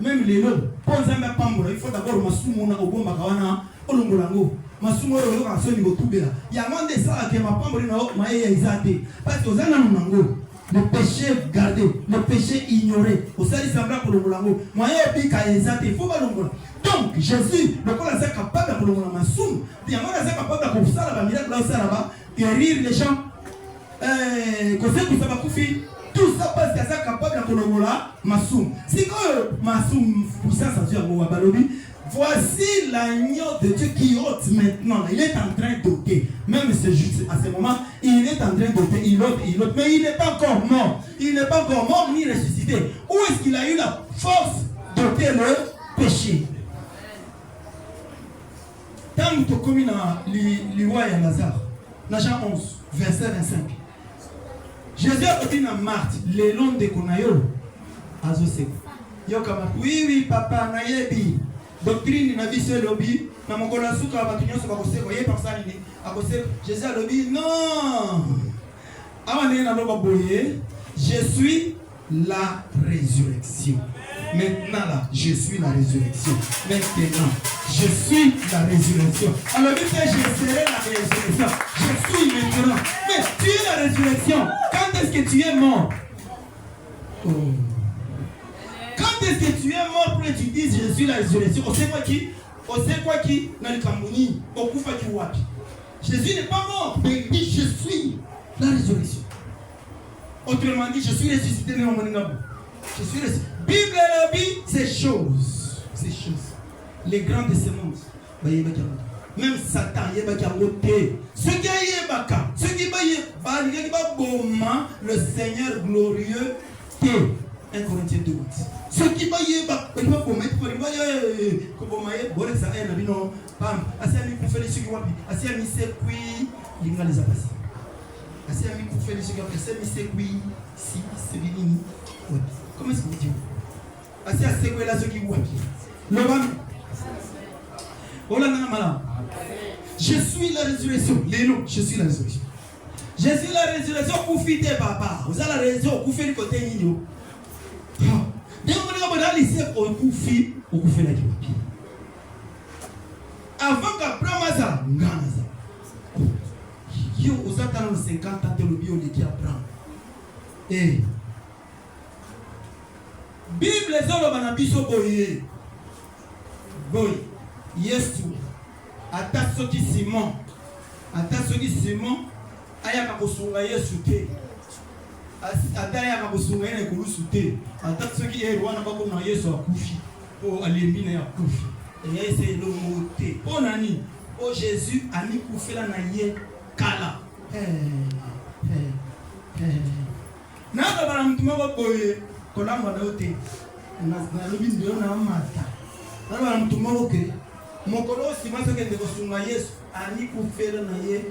même les lots, pour Zamba Pambola, il faut d'abord Masumo na Obomba Kawana, Olongolango, Masumo Rola, Soni Gotubela. Il y a moins de ça que ma Pambolina, Maïa Isate, parce que Zana Nango, le péché gardé, le péché ignoré, au Sali Sambra pour Olongolango, Maïa Pika Isate, il faut pas l'ongola. Donc, Jésus, le corps est capable de l'ongola Massoum, il y a moins de ça capable de faire la miracle là, ça là-bas, guérir les gens, conseil pour ça va couper. Tout ça parce qu'il est capable de Kolongola, Massoum. Si que Massoum, puissance à Dieu, voici l'agneau de Dieu qui ôte maintenant. Il est en train d'ôter. Même à ce moment, il est en train d'ôter. Il ôte. Mais il n'est pas encore mort. Il n'est pas encore mort ni ressuscité. Où est-ce qu'il a eu la force d'ôter le péché? Tant que tu as commis dans l'Iwa et Lazare, dans Jean 11, verset 25. Jésus a dit à Marthe, le long de Konayo, Azoseko. Oui, papa, nayebi. Doctrine na vie seul lobby, na mokola suka batunyo so bakoseko, yé par ça ni akoseko. Jésus a dit non. Avant na loba boye, je suis la résurrection. Maintenant là, je suis la résurrection. Maintenant, je suis la résurrection. Alors il dit je serai la résurrection. Je suis maintenant. Mais tu es la résurrection. Quand est-ce que tu es mort? Oh. Quand est-ce que tu es mort pour que tu dises je suis la résurrection? On sait quoi qui? Dans le Cameroun, au Koufa qui wapi. Jésus n'est pas mort, mais il dit je suis la résurrection. Autrement dit, je suis ressuscité dans mon nom. Je suis ressuscité. Bible et la vie, ces choses. Les grands de ce monde. Même Satan, il y a ce qui est baka, ce qui est le Seigneur glorieux, 1 Corinthiens 2. Ce qui va y avoir, il va promettre, il va y avoir, il ça est, non, pam, assez ami pour faire les choses, assez ami c'est puis, il va les apasser. Assez ami pour faire les choses, assez ami c'est puis, si, c'est bien. Comment est-ce que vous dites? Assez assez quoi là, ce qui voit. Le bam. Oh là là, malin. Je suis la résurrection. Lélo, je suis la résurrection. Je suis la résurrection pour fêter papa. Vous avez la résurrection pour faire le côté igno. Dès que vous avez la lycée pour faire la kiwapi. Avant qu'après ça, yo, vous attendez 50 ans de l'obio de qui apprend. Eh. Bible les hommes bana biso boye. Boy. Yesu. Ata soki Simon. Aya kakosunga Yesu te. Ata aya kakosunga ene kulusu te. Ata soki wana bako na Yesu akufi. O alemina ya kufi. Et c'est le mot te. O nani. O Jésus ani kufela na ye kala. Naka bana mtuma boye. Kolamba na ote. Na lobi ndio na mata. Na bana mtuma oke. Mokolo simasa kende kosunga Yesu ani kufela na ye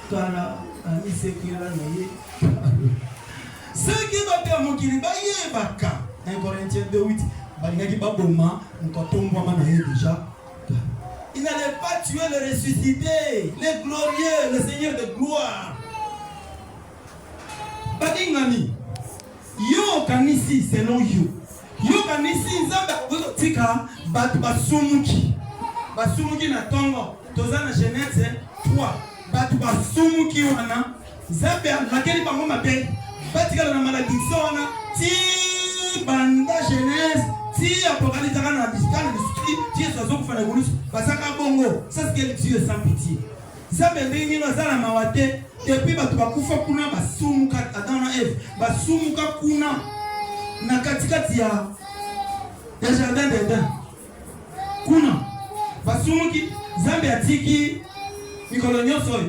kala ani sekira na ye. Ce qui va te mokili ba ye baka. 1 Corinthiens 2:8. Balingaki baboma nkotombwa mana ye déjà. Il n'allait pas tuer le ressuscité, le glorieux, le Seigneur de gloire. Badingani. Yo kanisi selon you. Yo kanisi nzamba kotika bat basumuki. Basumuki na tongo. Tozana Genèse 3. Bat basumuki wana. Nzambe lakeli bango mabe. Batika na malédiction wana. Ti banda Genèse, ti Apocalypse na discane ti sozo kufana bonus. Basaka bongo. Ça c'est quel Dieu sans pitié. Nzambe ndingi no zala mawate. Depuis batu bakufa kuna basumuka Adam na Eve. Basumuka kuna na katikati ya jardin d'Eden. Kuna basumuki Nzambe atiki mikolo nyonso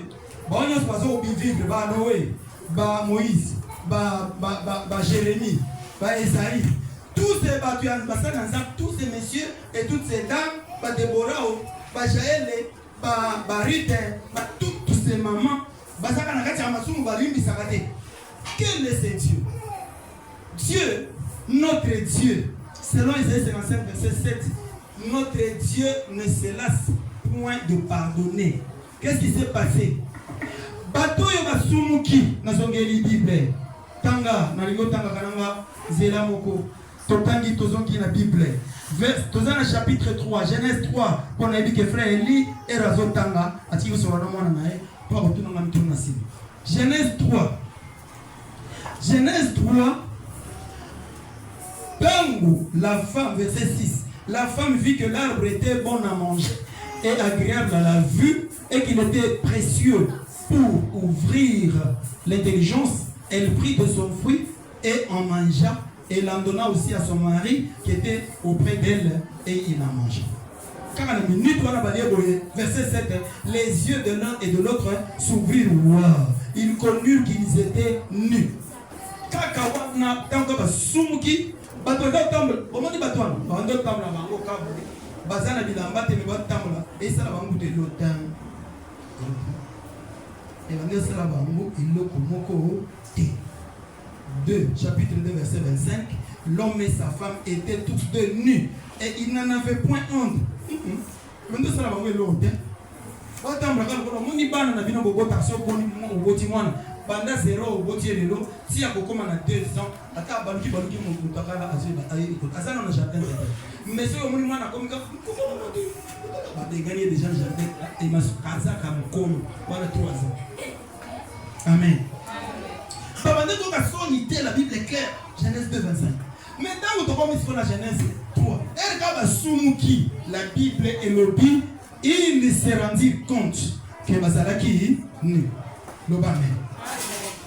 ba nyonso bazo vivre ba Noé, ba Moïse, ba Jérémie, ba Esaïe. Tous ces batu tous ces messieurs et toutes ces dames, ba Déborah, ba Jaël, ba Ruth, ba toutes ces mamans. Quel est ce Dieu? Dieu, notre Dieu, selon Isaïe 55, verset 7, notre Dieu ne se lasse point de pardonner. Qu'est-ce qui s'est passé? Bato yoga sumuki na zongeli Bible. Tanga na ligo tanga kananga zela moko. Totangi tozongi na Bible. Dans le chapitre 3, Genèse 3, on a dit que frère Eli et Razotanga, Genèse 3. Genèse 3, Tango, la femme, verset 6. La femme vit que l'arbre était bon à manger et agréable à la vue et qu'il était précieux pour ouvrir l'intelligence. Elle prit de son fruit et en mangea. Et l'en donna aussi à son mari qui était auprès d'elle et il en mangea. 40 minutes, verset 7, les yeux de l'un et de l'autre s'ouvrirent. Wow. Ils connurent qu'ils étaient nus. Kakawana, tango sumuki, bato tamble, comment dit bato? Bando tamble la bango kabou. Bazana bilamba te me bat tamble et ça la bango de l'automne. Et bando ça la bango il lo komoko te. 2, chapitre 2, verset 25. L'homme et sa femme étaient tous deux nus et ils n'en avaient point honte. Bando ça la bango il lo te. Batamble quand on y banane na bino bobo taxo boni mo boti mwana. Banda 0 au botier de l'eau, si à Kokoma a 2 ans, à ta baluki baluki mon kutakala azana na jardin. Mais si au moment na komika, bah de gagner déjà le jardin et ma kaza comme comme voilà 3 ans. Amen. Babande donc a sonité la Bible est claire, Genèse 2 25. Maintenant vous tokoma sur la Genèse 3. Elle kaba sumuki la Bible et l'obi, il se rendit compte que bazalaki ni l'obamen.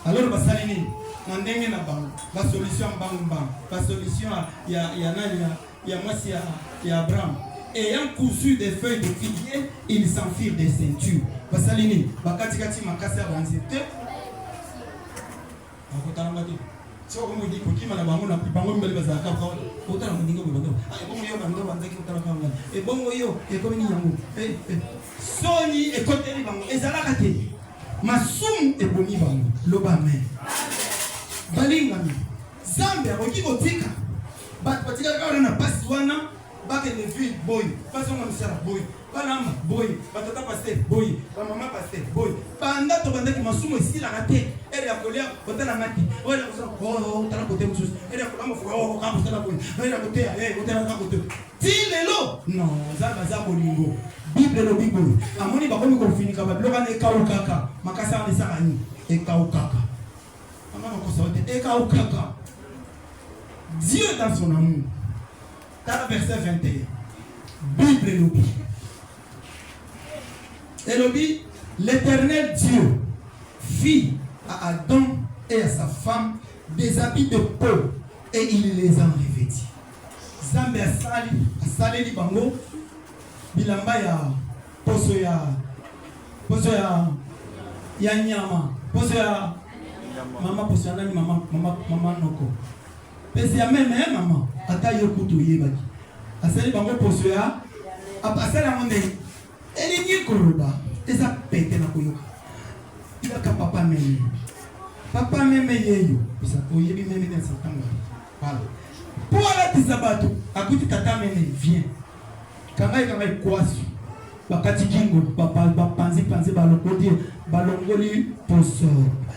Alors, la solution la solution il y a Abraham. Ayant cousu des feuilles de figuier, ils s'enfirent des ceintures. Basalini, bakatikati makasa banzete. Akotaramati. Sio kama ndiko kima na bango na bango mbele bazaka kwa. Utara mndingo bando. Ay bongo yo bando banzaki utara kama. E bongo yo e komi ni yango. Soni e koteli bango. Ezalaka te. Masum et boni bango loba men balingami Zambia oki botika bat patika ka na passe wana ba ke le ville boy pas on misala boy balama boy batata passe boy ba mama passe boy banda to banda ki masumu ici la raté elle a colère botana mati on a besoin oh tala côté musus elle a kolamo fo oh ka botana boy elle a côté botana ka côté ti lelo non zamba za bolingo Bible no Bible. Amoni bakomi ko finika ba bloka ne kaukaka. Makasa ne sakani e kaukaka. Amana ko saute e kaukaka. Dieu dans son amour. Dans le verset 21. Bible no Bible. Et le dit l'Éternel Dieu fit à Adam et à sa femme des habits de peau et il les en revêtit. Zambe asali bango bilamba ya poso ya nyama poso ya mama poso ya nani mama noko pesi ya meme mama ata yokutu yebaki asali bango poso ya asali monde elingi koroba eza pete na koyoka ilaka papa meme yeyo bisa oyebi meme na satanga voilà pour la tisabato akuti tata meme vient kangai kwasi bakati kingo panzi balongoli poso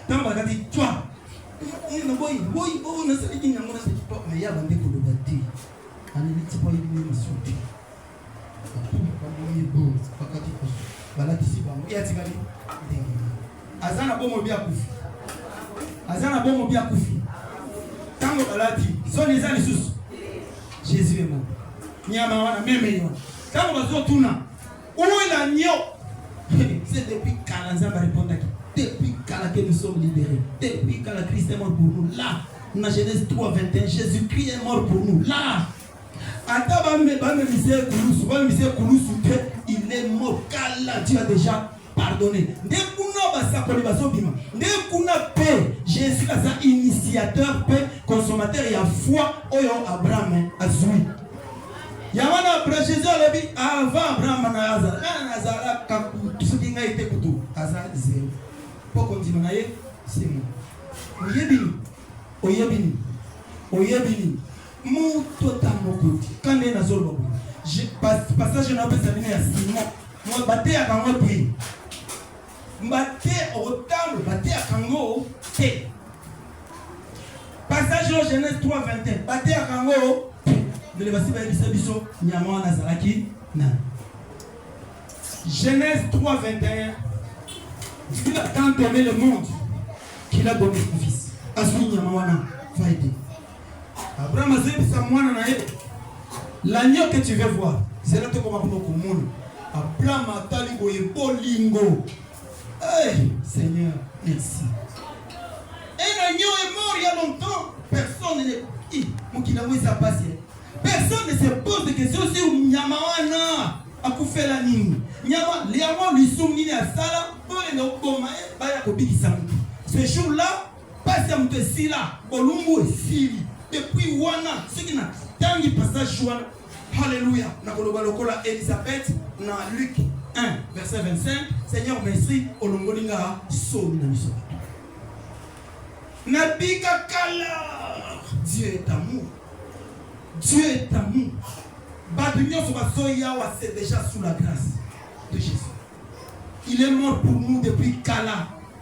tamba bakati twa ino boy na sali kinga ngona sali pa mais ya bande ko dobati ani liti boy ni masuti bakati poso balati si bango ya tikali azana bomo bia kufi tango balati zoni zali susu Jésus est mort nyama wana meme yo quand on va tourner où est l'agneau c'est depuis quand nous avons répondu depuis quand que nous sommes libérés depuis quand le Christ est mort pour nous là dans Genèse 3 21 Jésus-Christ est mort pour nous là il est mort car là Dieu a déjà pardonné dès qu'on a paix Jésus est initiateur paix consommateur et à foi oyo Abraham a zoui Yamana après Jésus a dit avant Abraham Nazara tout ce qui a été coutu Azar zéro pour continuer c'est moi oyebini mon totalement côté quand est na zolo je passage na pesa bini ya Simon moi baté à kango te baté au temple baté à kango te passage au Genèse 3 21 baté à kango ndele basi bayebisa biso nyama wana azalaki nani. Genèse 3:21. Dieu a tant aimé le monde qu'il a donné son fils. Asuni nyama wana va aider. Abraham a dit ça mwana na ye. L'agneau que tu veux voir, c'est là que tu vas voir le monde. Abraham a tali boye bolingo. Hey, Seigneur, merci. Un agneau est mort il y a longtemps. Personne ne Personne ne se pose de questions sur nyama wana akufa la nini. Nyama liamo lisumni ya sala pole na ukoma baya kobikisa mtu. Ce jour-là, passe à mtu sila bolumbu esili. Depuis wana sikina tangi passage wana. Alléluia. Na koloba lokola Elisabeth na Luc 1 verset 25. Seigneur merci olongolinga somi na miso. Nabika kala. Dieu est amour. Dieu est amour. C'est déjà sous la grâce de Jésus. Il est mort pour nous depuis Kala.